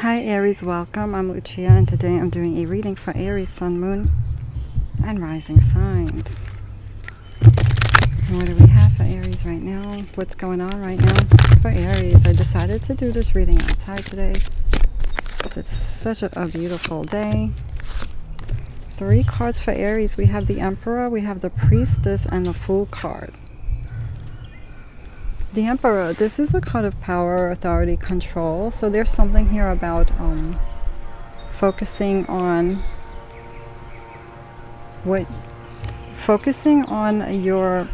Hi Aries, welcome. I'm Lucia and today I'm doing a reading for Aries, Sun, Moon, and Rising signs. And what do we have for Aries right now? What's going on right now for Aries? I decided to do this reading outside today because it's such a beautiful day. 3 cards for Aries. We have the Emperor, we have the Priestess, and the Fool card. The Emperor, this is a card of power, authority, control. So there's something here about focusing on your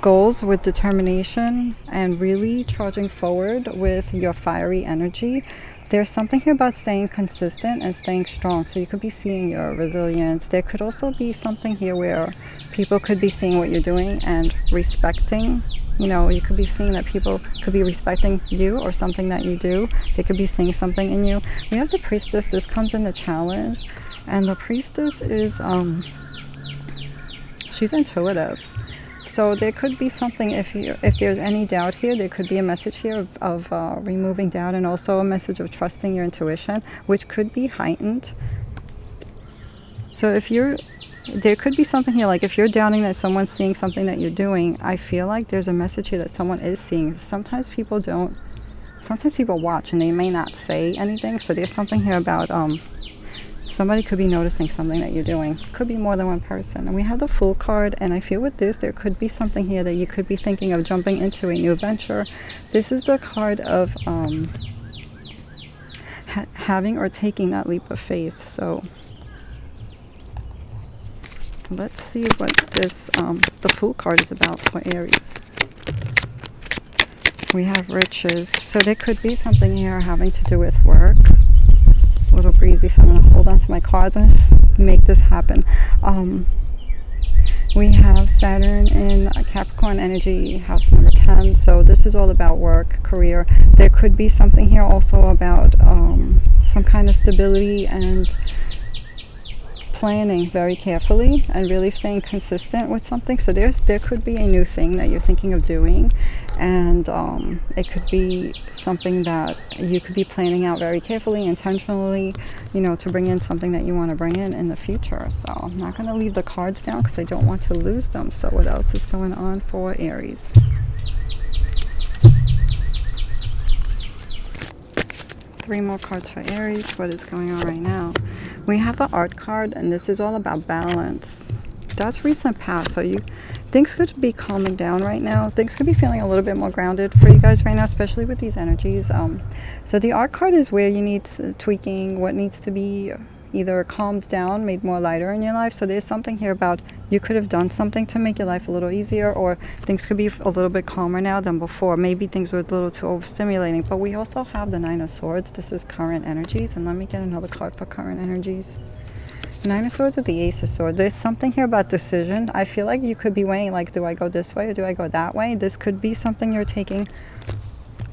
goals with determination and really charging forward with your fiery energy. There's something here about staying consistent and staying strong. So you could be seeing your resilience. There could also be something here where people could be seeing what you're doing and respecting. You know, you could be seeing that people could be respecting you or something that you do. They could be seeing something in you. We have the Priestess. This comes in the challenge. And the Priestess is, she's intuitive. So there could be something, if there's any doubt here, there could be a message here of removing doubt, and also a message of trusting your intuition, which could be heightened. So there could be something here, like if you're doubting that someone's seeing something that you're doing, I feel like there's a message here that someone is seeing. Sometimes people watch and they may not say anything. So there's something here about somebody could be noticing something that you're doing. Could be more than one person. And we have the Fool card, and I feel with this, there could be something here that you could be thinking of jumping into a new venture. This is the card of having or taking that leap of faith. So let's see what this the Fool card is about for Aries. We have riches. So there could be something here having to do with work. A little breezy, so I'm going to hold on to my cards and make this happen. We have Saturn in Capricorn energy, house number 10. So this is all about work, career. There could be something here also about some kind of stability and planning very carefully and really staying consistent with something. So there could be a new thing that you're thinking of doing, and it could be something that you could be planning out very carefully, intentionally, you know, to bring in something that you want to bring in the future. So I'm not going to leave the cards down because I don't want to lose them. So what else is going on for Aries? Three more cards for Aries. What is going on right now? We have the Art card, and this is all about balance. That's recent past, so things could be calming down right now. Things could be feeling a little bit more grounded for you guys right now, especially with these energies. So the Art card is where you need tweaking, what needs to be either calmed down, made more lighter in your life. So there's something here about you could have done something to make your life a little easier, or things could be a little bit calmer now than before. Maybe things were a little too overstimulating. But we also have the Nine of Swords. This is current energies, and let me get another card for current energies. Nine of Swords with the Ace of Swords. There's something here about decision. I feel like you could be weighing, like, do I go this way or do I go that way? This could be something you're taking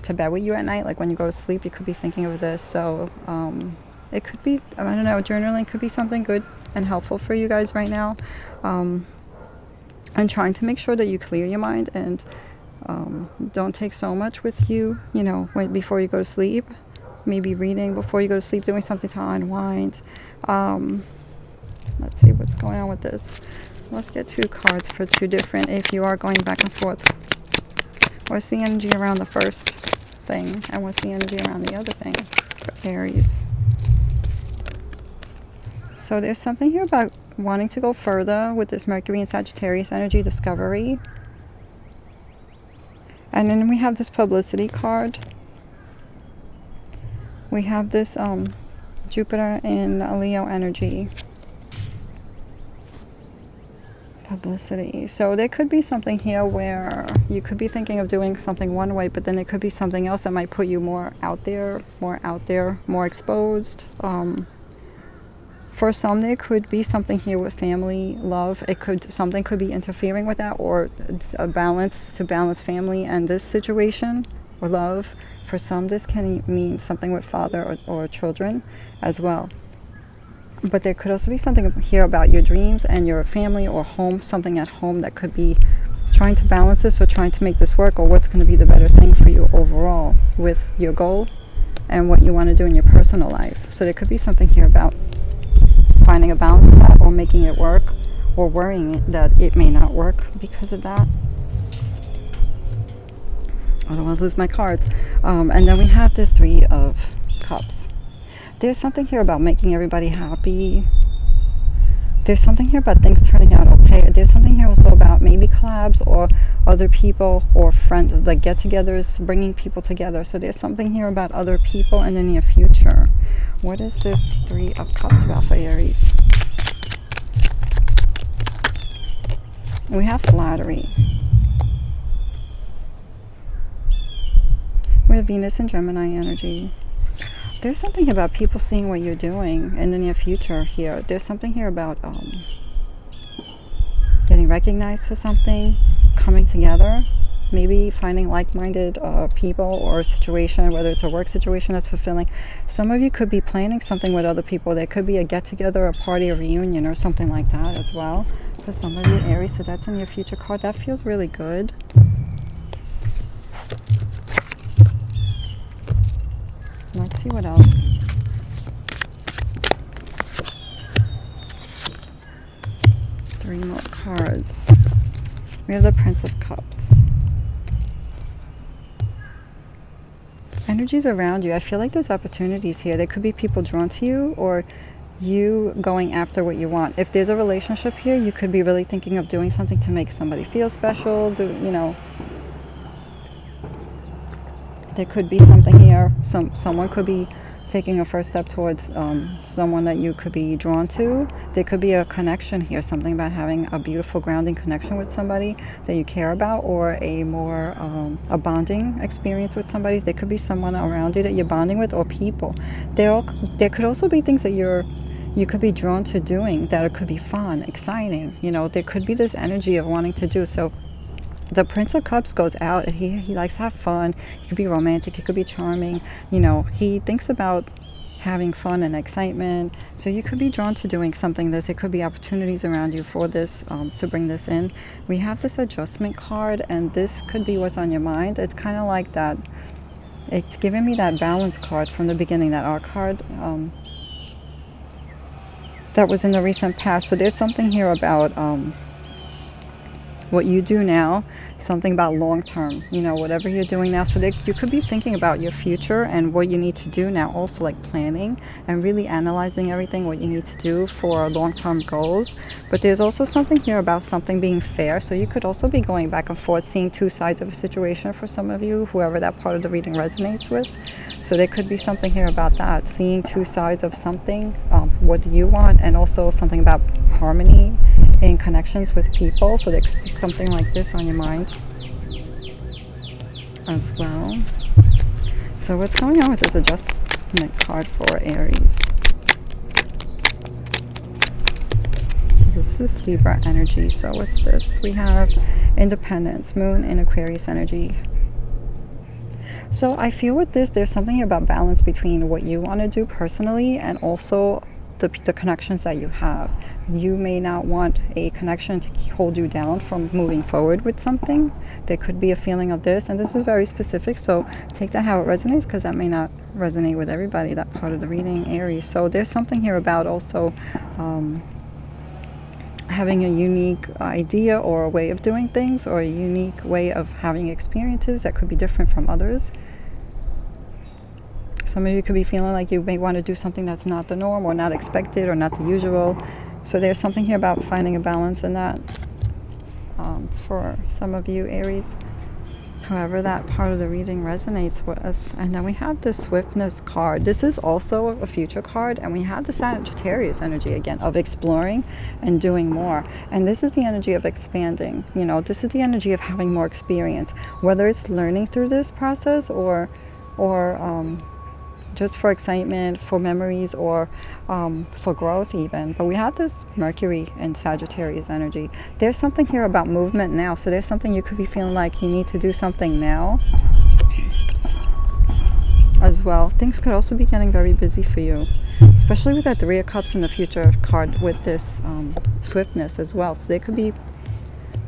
to bed with you at night. Like when you go to sleep, you could be thinking of this. So it could be, I don't know, journaling could be something good and helpful for you guys right now. And trying to make sure that you clear your mind and don't take so much with you, you know, before you go to sleep. Maybe reading before you go to sleep, doing something to unwind. Let's see what's going on with this. Let's get 2 cards for 2 different, if you are going back and forth. What's the energy around the first thing, and what's the energy around the other thing for Aries? So there's something here about wanting to go further with this Mercury and Sagittarius energy, discovery. And then we have this publicity card. We have this Jupiter in Leo energy. Publicity. So there could be something here where you could be thinking of doing something one way, but then there could be something else that might put you more out there, more exposed. For some, there could be something here with family, love. Something could be interfering with that, or it's a balance to balance family and this situation, or love. For some, this can mean something with father or children as well. But there could also be something here about your dreams and your family or home, something at home that could be trying to balance this or trying to make this work, or what's going to be the better thing for you overall with your goal and what you want to do in your personal life. So there could be something here about finding a balance in that, or making it work, or worrying that it may not work because of that. I don't want to lose my cards. And then we have this Three of Cups. There's something here about making everybody happy. There's something here about things turning out okay. There's something here also about maybe collabs or other people or friends, like get-togethers, bringing people together. So there's something here about other people in the near future. What is this Three of Cups about for Aries? We have flattery. We have Venus and Gemini energy. There's something about people seeing what you're doing in the near future here. There's something here about getting recognized for something, coming together, maybe finding like-minded people or a situation, whether it's a work situation that's fulfilling. Some of you could be planning something with other people. There could be a get-together, a party, a reunion, or something like that as well. For some of you, Aries, so that's in your future card. That feels really good. Let's see what else. Three more cards. We have the Prince of Cups. Energies around you. I feel like there's opportunities here. There could be people drawn to you, or you going after what you want. If there's a relationship here, you could be really thinking of doing something to make somebody feel special. There could be something here. Someone could be taking a first step towards someone that you could be drawn to. There could be a connection here, something about having a beautiful grounding connection with somebody that you care about, or a more a bonding experience with somebody. There could be someone around you that you're bonding with, or people. There could also be things that you could be drawn to doing that could be fun, exciting. There could be this energy of wanting to do. So the Prince of Cups goes out, and he likes to have fun. He could be romantic, he could be charming. He thinks about having fun and excitement. So you could be drawn to doing something. There could be opportunities around you for this, to bring this in. We have this Adjustment card, and this could be what's on your mind. It's kind of like that. It's giving me that Balance card from the beginning, that Art card that was in the recent past. So there's something here about what you do now, something about long term, whatever you're doing now. So you could be thinking about your future and what you need to do now, also like planning and really analyzing everything, what you need to do for long-term goals. But there's also something here about something being fair. So you could also be going back and forth, seeing two sides of a situation for some of you, whoever that part of the reading resonates with. So there could be something here about that, seeing two sides of something. What do you want? And also something about harmony in connections with people. So there could be something like this on your mind as well. So what's going on with this Adjustment card for Aries? This is Libra energy. So what's this? We have Independence, Moon in Aquarius energy. So I feel with this, there's something about balance between what you want to do personally and also the connections that you have. You may not want a connection to hold you down from moving forward with something. There could be a feeling of this, and this is very specific, so take that how it resonates, because that may not resonate with everybody, that part of the reading, Aries. So there's something here about also having a unique idea or a way of doing things, or a unique way of having experiences that could be different from others. Some of you could be feeling like you may want to do something that's not the norm, or not expected, or not the usual. So there's something here about finding a balance in that for some of you, Aries. However that part of the reading resonates with us. And then we have the Swiftness card. This is also a future card, and we have the Sagittarius energy again of exploring and doing more. And this is the energy of expanding. This is the energy of having more experience, whether it's learning through this process or just for excitement, for memories, or for growth even. But we have this Mercury and Sagittarius energy. There's something here about movement now. So there's something you could be feeling like you need to do something now as well. Things could also be getting very busy for you, especially with that Three of Cups in the future card with this swiftness as well. So there could be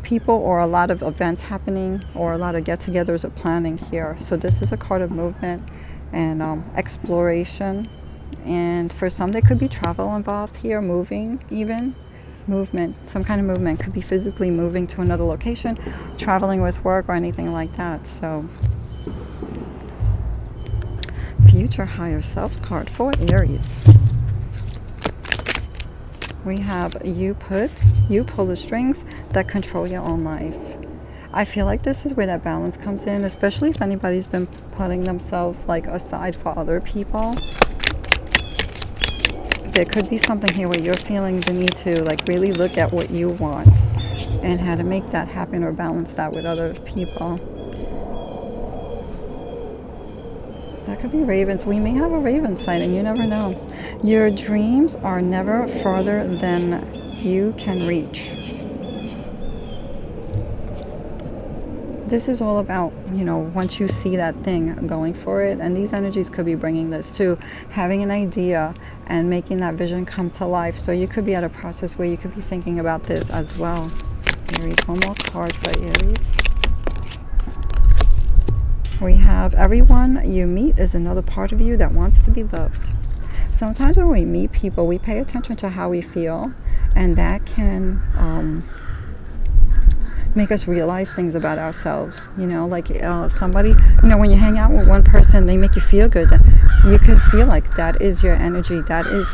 people or a lot of events happening, or a lot of get-togethers or planning here. So this is a card of movement. and exploration. And for some, there could be travel involved here, moving even. Movement, some kind of movement. Could be physically moving to another location, traveling with work, or anything like that. So, future higher self card for Aries. We have you pull the strings that control your own life. I feel like this is where that balance comes in, especially if anybody's been putting themselves like aside for other people. There could be something here where you're feeling the need to like really look at what you want and how to make that happen or balance that with other people. That could be ravens. We may have a raven sign, and you never know. Your dreams are never farther than you can reach. This is all about, you know, once you see that thing, going for it. And these energies could be bringing this too, having an idea and making that vision come to life. So you could be at a process where you could be thinking about this as well. Aries, one more card for Aries. We have everyone you meet is another part of you that wants to be loved. Sometimes when we meet people, we pay attention to how we feel, and that can make us realize things about ourselves. You know, like somebody, you know, when you hang out with one person, they make you feel good. You can feel like that is your energy. That is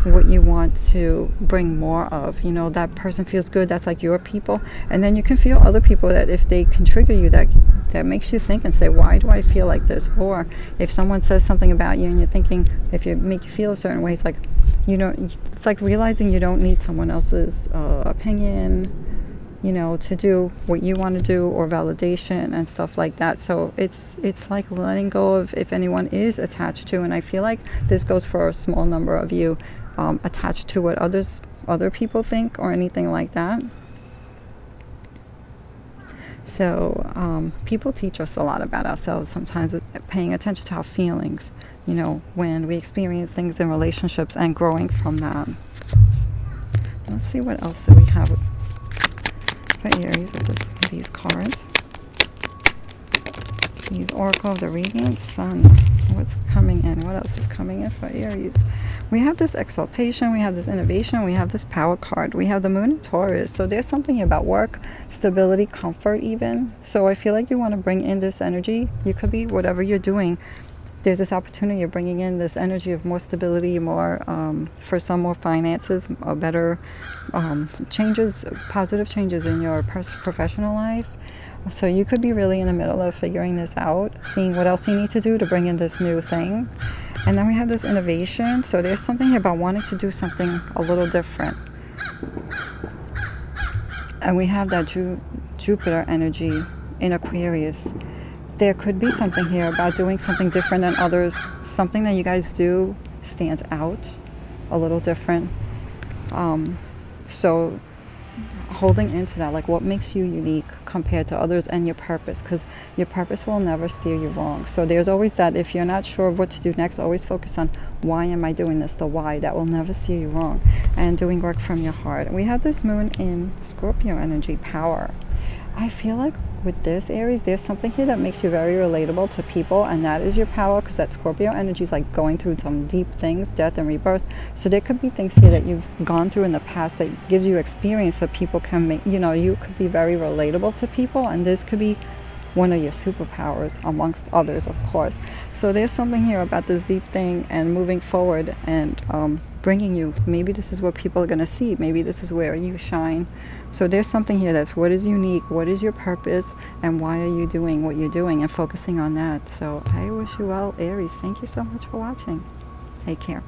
what you want to bring more of. You know, that person feels good. That's like your people. And then you can feel other people that if they can trigger you, that makes you think and say, why do I feel like this? Or if someone says something about you and you're thinking, if you make you feel a certain way, it's like, you know, it's like realizing you don't need someone else's opinion, you know, to do what you want to do, or validation and stuff like that. So it's like letting go of if anyone is attached to, and I feel like this goes for a small number of you, attached to what other people think or anything like that. So people teach us a lot about ourselves sometimes, paying attention to our feelings, you know, when we experience things in relationships and growing from that. Let's see what else do we have for Aries with these cards. These Oracle of the Radiant Sun. What's coming in? What else is coming in for Aries? We have this exaltation, we have this innovation, we have this power card, we have the moon in Taurus. So there's something about work, stability, comfort even. So I feel like you want to bring in this energy. You could be, whatever you're doing, there's this opportunity of bringing in this energy of more stability, more, for some, more finances, or better changes, positive changes in your professional life. So you could be really in the middle of figuring this out, seeing what else you need to do to bring in this new thing. And then we have this innovation. So there's something here about wanting to do something a little different. And we have that Jupiter energy in Aquarius. There could be something here about doing something different than others. Something that you guys do stands out a little different. So holding into that, like what makes you unique compared to others, and your purpose, because your purpose will never steer you wrong. So there's always that, if you're not sure of what to do next, always focus on why am I doing this, the why. That will never steer you wrong. And doing work from your heart. We have this moon in Scorpio energy, power. I feel like with this, Aries, there's something here that makes you very relatable to people, and that is your power, because that Scorpio energy is like going through some deep things, death and rebirth. So there could be things here that you've gone through in the past that gives you experience, so people can make, you know, you could be very relatable to people, and this could be one of your superpowers amongst others, of course. So there's something here about this deep thing and moving forward and bringing you, maybe this is what people are going to see, maybe this is where you shine. So there's something here that's what is unique, what is your purpose, and why are you doing what you're doing, and focusing on that. So I wish you well, Aries. Thank you so much for watching. Take care.